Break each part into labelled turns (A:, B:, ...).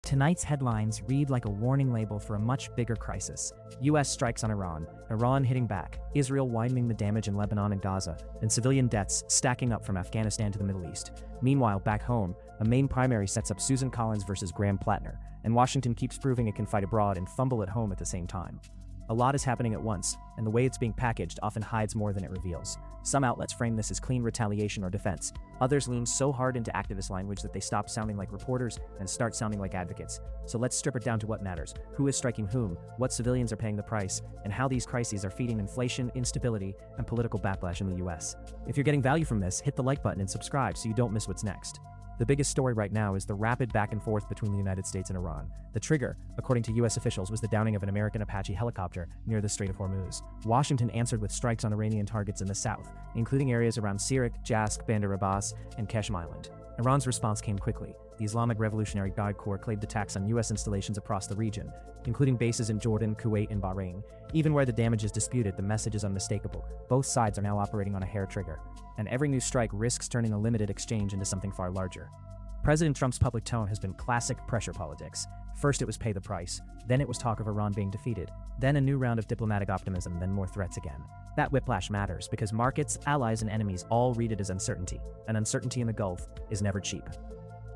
A: Tonight's headlines read like a warning label for a much bigger crisis. US strikes on Iran, Iran hitting back, Israel widening the damage in Lebanon and Gaza, and civilian deaths stacking up from Afghanistan to the Middle East. Meanwhile, back home, a Maine primary sets up Susan Collins versus Graham Platner, and Washington keeps proving it can fight abroad and fumble at home at the same time. A lot is happening at once, and the way it's being packaged often hides more than it reveals. Some outlets frame this as clean retaliation or defense. Others lean so hard into activist language that they stop sounding like reporters and start sounding like advocates. So let's strip it down to what matters: who is striking whom, what civilians are paying the price, and how these crises are feeding inflation, instability, and political backlash in the US. If you're getting value from this, hit the like button and subscribe so you don't miss what's next. The biggest story right now is the rapid back and forth between the United States and Iran. The trigger, according to US officials, was the downing of an American Apache helicopter near the Strait of Hormuz. Washington answered with strikes on Iranian targets in the south, including areas around Sirak, Jask, Bandar Abbas, and Qeshm Island. Iran's response came quickly. The Islamic Revolutionary Guard Corps claimed attacks on US installations across the region, including bases in Jordan, Kuwait, and Bahrain. Even where the damage is disputed, the message is unmistakable. Both sides are now operating on a hair trigger, and every new strike risks turning a limited exchange into something far larger. President Trump's public tone has been classic pressure politics. First it was pay the price, then it was talk of Iran being defeated, then a new round of diplomatic optimism, then more threats again. That whiplash matters because markets, allies, and enemies all read it as uncertainty, and uncertainty in the Gulf is never cheap.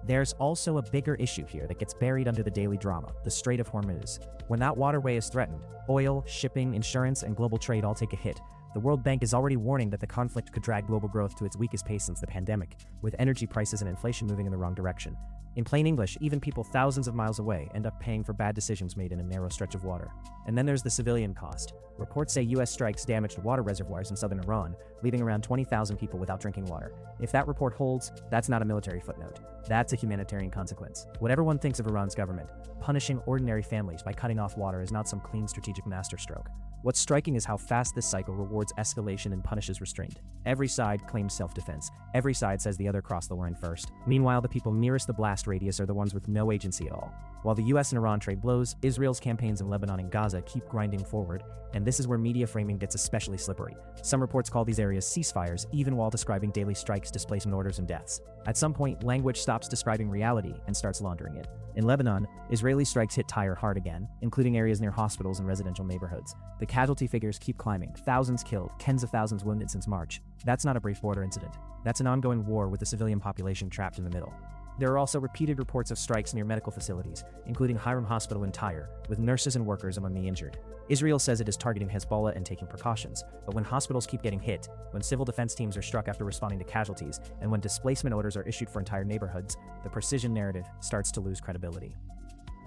A: There's also a bigger issue here that gets buried under the daily drama: the Strait of Hormuz. When that waterway is threatened, oil, shipping, insurance, and global trade all take a hit. The World Bank is already warning that the conflict could drag global growth to its weakest pace since the pandemic, with energy prices and inflation moving in the wrong direction. In plain English, even people thousands of miles away end up paying for bad decisions made in a narrow stretch of water. And then there's the civilian cost. Reports say US strikes damaged water reservoirs in southern Iran, leaving around 20,000 people without drinking water. If that report holds, that's not a military footnote. That's a humanitarian consequence. Whatever one thinks of Iran's government, punishing ordinary families by cutting off water is not some clean strategic masterstroke. What's striking is how fast this cycle rewards escalation and punishes restraint. Every side claims self-defense. Every side says the other crossed the line first. Meanwhile, the people nearest the blast radius are the ones with no agency at all. While the US and Iran trade blows, Israel's campaigns in Lebanon and Gaza keep grinding forward, and this is where media framing gets especially slippery. Some reports call these areas ceasefires, even while describing daily strikes, displacement orders, and deaths. At some point, language stops describing reality and starts laundering it. In Lebanon, Israeli strikes hit Tyre hard again, including areas near hospitals and residential neighborhoods. The casualty figures keep climbing: thousands killed, tens of thousands wounded since March. That's not a brief border incident. That's an ongoing war with the civilian population trapped in the middle. There are also repeated reports of strikes near medical facilities, including Hiram Hospital in Tyre, with nurses and workers among the injured. Israel says it is targeting Hezbollah and taking precautions, but when hospitals keep getting hit, when civil defense teams are struck after responding to casualties, and when displacement orders are issued for entire neighborhoods, the precision narrative starts to lose credibility.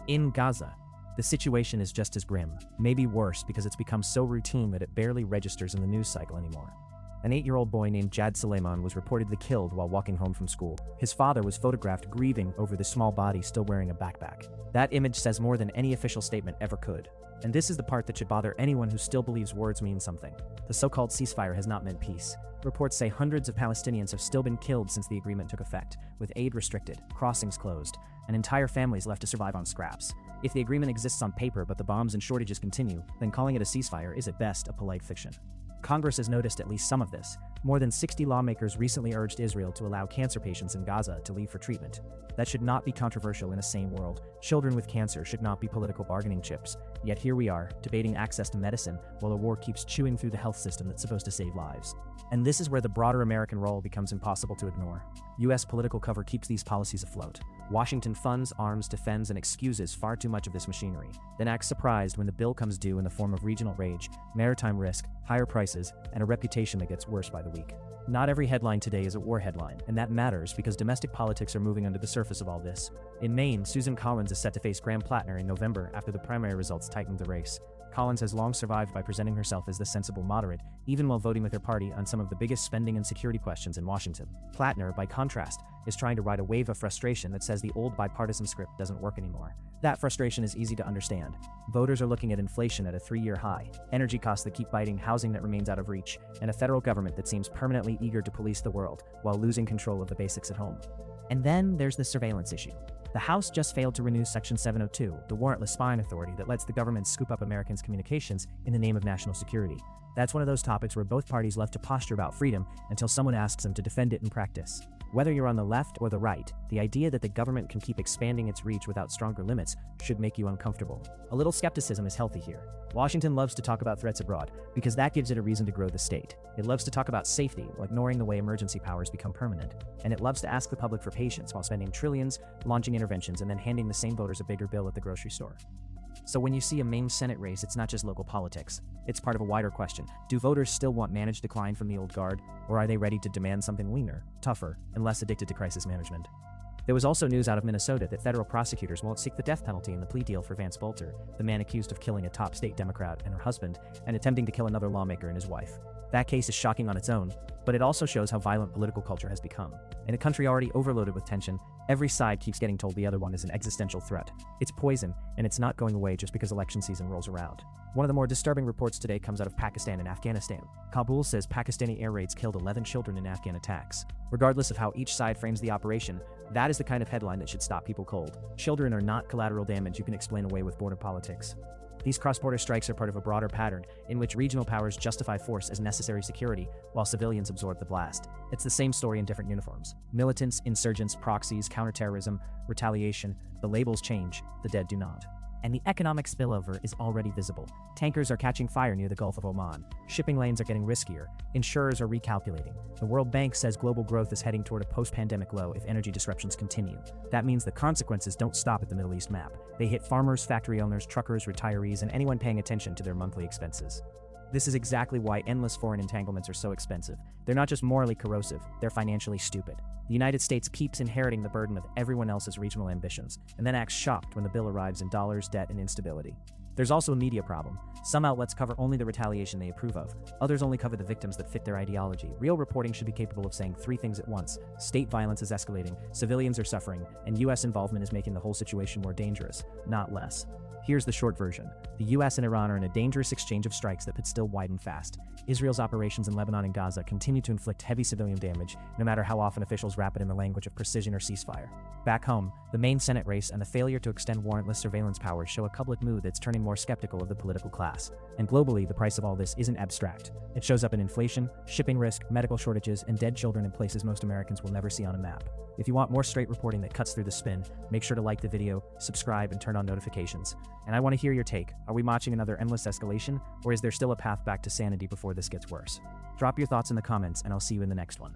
A: In Gaza, the situation is just as grim, maybe worse because it's become so routine that it barely registers in the news cycle anymore. An 8-year-old boy named Jad Suleiman was reportedly killed while walking home from school. His father was photographed grieving over the small body still wearing a backpack. That image says more than any official statement ever could. And this is the part that should bother anyone who still believes words mean something. The so-called ceasefire has not meant peace. Reports say hundreds of Palestinians have still been killed since the agreement took effect, with aid restricted, crossings closed, and entire families left to survive on scraps. If the agreement exists on paper but the bombs and shortages continue, then calling it a ceasefire is at best a polite fiction. Congress has noticed at least some of this. More than 60 lawmakers recently urged Israel to allow cancer patients in Gaza to leave for treatment. That should not be controversial in a sane world. Children with cancer should not be political bargaining chips. Yet here we are, debating access to medicine while a war keeps chewing through the health system that's supposed to save lives. And this is where the broader American role becomes impossible to ignore. US political cover keeps these policies afloat. Washington funds, arms, defends, and excuses far too much of this machinery, then acts surprised when the bill comes due in the form of regional rage, maritime risk, higher prices, and a reputation that gets worse by the week. Not every headline today is a war headline, and that matters because domestic politics are moving under the surface of all this. In Maine, Susan Collins is set to face Graham Platner in November after the primary results tightened the race. Collins has long survived by presenting herself as the sensible moderate, even while voting with her party on some of the biggest spending and security questions in Washington. Platner, by contrast, is trying to ride a wave of frustration that says the old bipartisan script doesn't work anymore. That frustration is easy to understand. Voters are looking at inflation at a 3-year high, energy costs that keep biting, housing that remains out of reach, and a federal government that seems permanently eager to police the world while losing control of the basics at home. And then there's the surveillance issue. The House just failed to renew Section 702, the warrantless spying authority that lets the government scoop up Americans' communications in the name of national security. That's one of those topics where both parties love to posture about freedom until someone asks them to defend it in practice. Whether you're on the left or the right, the idea that the government can keep expanding its reach without stronger limits should make you uncomfortable. A little skepticism is healthy here. Washington loves to talk about threats abroad because that gives it a reason to grow the state. It loves to talk about safety while ignoring the way emergency powers become permanent. And it loves to ask the public for patience while spending trillions, launching interventions, and then handing the same voters a bigger bill at the grocery store. So when you see a Maine Senate race, it's not just local politics. It's part of a wider question. Do voters still want managed decline from the old guard, or are they ready to demand something leaner, tougher, and less addicted to crisis management? There was also news out of Minnesota that federal prosecutors won't seek the death penalty in the plea deal for Vance Bolter, the man accused of killing a top state Democrat and her husband, and attempting to kill another lawmaker and his wife. That case is shocking on its own, but it also shows how violent political culture has become. In a country already overloaded with tension, every side keeps getting told the other one is an existential threat. It's poison, and it's not going away just because election season rolls around. One of the more disturbing reports today comes out of Pakistan and Afghanistan. Kabul says Pakistani air raids killed 11 children in Afghan attacks. Regardless of how each side frames the operation, that is the kind of headline that should stop people cold. Children are not collateral damage you can explain away with border politics. These cross-border strikes are part of a broader pattern in which regional powers justify force as necessary security while civilians absorb the blast. It's the same story in different uniforms. Militants, insurgents, proxies, counterterrorism, retaliation, the labels change, the dead do not. And the economic spillover is already visible. Tankers are catching fire near the Gulf of Oman. Shipping lanes are getting riskier. Insurers are recalculating. The World Bank says global growth is heading toward a post-pandemic low if energy disruptions continue. That means the consequences don't stop at the Middle East map. They hit farmers, factory owners, truckers, retirees, and anyone paying attention to their monthly expenses. This is exactly why endless foreign entanglements are so expensive. They're not just morally corrosive, they're financially stupid. The United States keeps inheriting the burden of everyone else's regional ambitions, and then acts shocked when the bill arrives in dollars, debt, and instability. There's also a media problem. Some outlets cover only the retaliation they approve of. Others only cover the victims that fit their ideology. Real reporting should be capable of saying three things at once. State violence is escalating, civilians are suffering, and U.S. involvement is making the whole situation more dangerous, not less. Here's the short version. The US and Iran are in a dangerous exchange of strikes that could still widen fast. Israel's operations in Lebanon and Gaza continue to inflict heavy civilian damage, no matter how often officials wrap it in the language of precision or ceasefire. Back home, the Maine Senate race and the failure to extend warrantless surveillance powers show a public mood that's turning more skeptical of the political class. And globally, the price of all this isn't abstract. It shows up in inflation, shipping risk, medical shortages, and dead children in places most Americans will never see on a map. If you want more straight reporting that cuts through the spin, make sure to like the video, subscribe, and turn on notifications. And I want to hear your take. Are we watching another endless escalation, or is there still a path back to sanity before this gets worse? Drop your thoughts in the comments, and I'll see you in the next one.